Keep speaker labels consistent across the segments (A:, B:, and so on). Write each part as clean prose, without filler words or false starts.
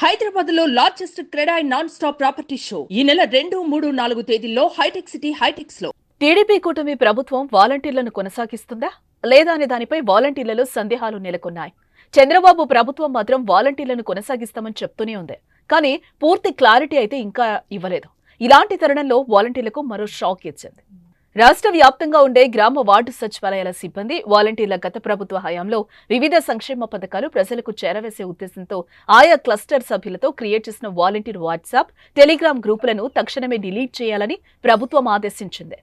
A: హైదరాబాద్ లో largest CREDAI non stop property show ఈ నెల 2, 3, 4 తేదీల్లో హైటెక్ సిటీ హైటెక్స్ లో.
B: టీడీపీ కూటమి ప్రభుత్వం వాలంటీర్లను కొనసాగిస్తుందా లేదా అనే దానిపై వాలంటీర్లలో సందేహాలు నెలకొన్నాయి. చంద్రబాబు ప్రభుత్వం మాత్రం వాలంటీర్లను కొనసాగిస్తామని చెప్తూనే ఉంది. కానీ పూర్తి క్లారిటీ అయితే ఇంకా ఇవ్వలేదు. ఇలాంటి తరుణంలో వాలంటీర్లకు మరో షాక్ ఇచ్చింది. రాష్ట్ర వ్యాప్తంగా ఉండే గ్రామ వార్డు సచివాలయాల సిబ్బంది వాలంటీర్ల గత ప్రభుత్వ హయాంలో వివిధ సంక్షేమ పథకాలు ప్రజలకు చేరవేసే ఉద్దేశంతో ఆయా క్లస్టర్ సభ్యులతో క్రియేట్ చేసిన వాలంటీర్ వాట్సాప్, టెలిగ్రామ్ గ్రూపులను తక్షణమే డిలీట్ చేయాలని ప్రభుత్వం ఆదేశించింది.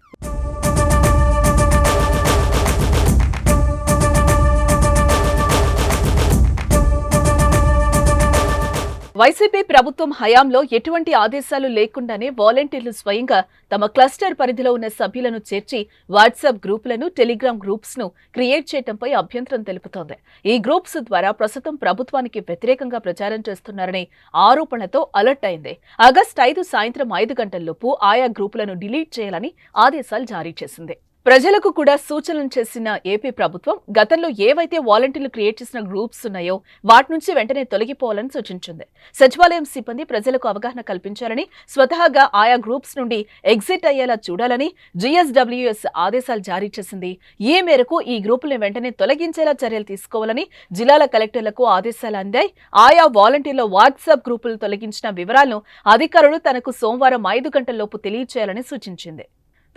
B: వైసీపీ ప్రభుత్వం హయాంలో ఎటువంటి ఆదేశాలు లేకుండానే వాలంటీర్లు స్వయంగా తమ క్లస్టర్ పరిధిలో ఉన్న సభ్యులను చేర్చి వాట్సాప్ గ్రూపులను, టెలిగ్రామ్ గ్రూప్స్ ను క్రియేట్ చేయడంపై అభ్యంతరం తెలుపుతోంది. ఈ గ్రూప్స్ ద్వారా ప్రస్తుతం ప్రభుత్వానికి వ్యతిరేకంగా ప్రచారం చేస్తున్నారనే ఆరోపణలతో అలర్ట్ అయింది. ఆగస్టు 5 సాయంత్రం 5 గంటల్లోపు ఆయా గ్రూపులను డిలీట్ చేయాలని ఆదేశాలు జారీ చేసింది. ప్రజలకు కూడా సూచనలు చేసిన ఏపీ ప్రభుత్వం గతంలో ఏవైతే వాలంటీర్లు క్రియేట్ చేసిన గ్రూప్స్ ఉన్నాయో వాటి నుంచి వెంటనే తొలగిపోవాలని సూచించింది. సచివాలయం సిబ్బంది ప్రజలకు అవగాహన కల్పించాలని, స్వతహాగా ఆయా గ్రూప్స్ నుండి ఎగ్జిట్ అయ్యేలా చూడాలని జీఎస్డబ్ల్యూఎస్ ఆదేశాలు జారీ చేసింది. ఈ మేరకు ఈ గ్రూపులను వెంటనే తొలగించేలా చర్యలు తీసుకోవాలని జిల్లాల కలెక్టర్లకు ఆదేశాలు అందాయి. ఆయా వాలంటీర్ల వాట్సాప్ గ్రూపులు తొలగించిన వివరాలను అధికారులు తనకు సోమవారం 5 గంటల్లోపు తెలియచేయాలని సూచించింది.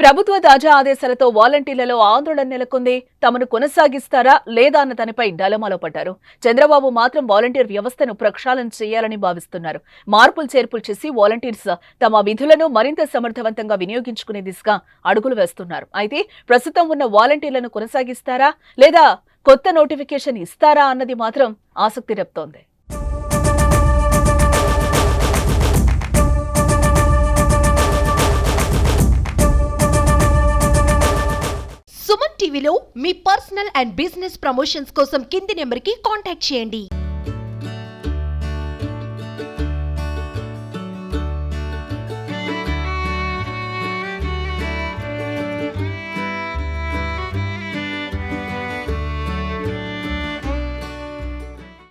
B: ప్రభుత్వ తాజా ఆదేశాలతో వాలంటీర్లలో ఆందోళన నెలకొంది. తమను కొనసాగిస్తారా లేదా అన్న దానిపై డలమాలో పడ్డారు. చంద్రబాబు మాత్రం వాలంటీర్ వ్యవస్థను ప్రక్షాళన చేయాలని భావిస్తున్నారు. మార్పులు చేర్పులు చేసి వాలంటీర్స్ తమ విధులను మరింత సమర్థవంతంగా వినియోగించుకునే దిశగా అడుగులు వేస్తున్నారు. అయితే ప్రస్తుతం ఉన్న వాలంటీర్లను కొనసాగిస్తారా లేదా కొత్త నోటిఫికేషన్ ఇస్తారా అన్నది మాత్రం ఆసక్తి రేపుతోంది.
C: సుమన్ టీవీలో మీ పర్సనల్ అండ్ బిజినెస్ ప్రమోషన్స్ కోసం కింది నెంబర్కి కాంటాక్ట్ చేయండి.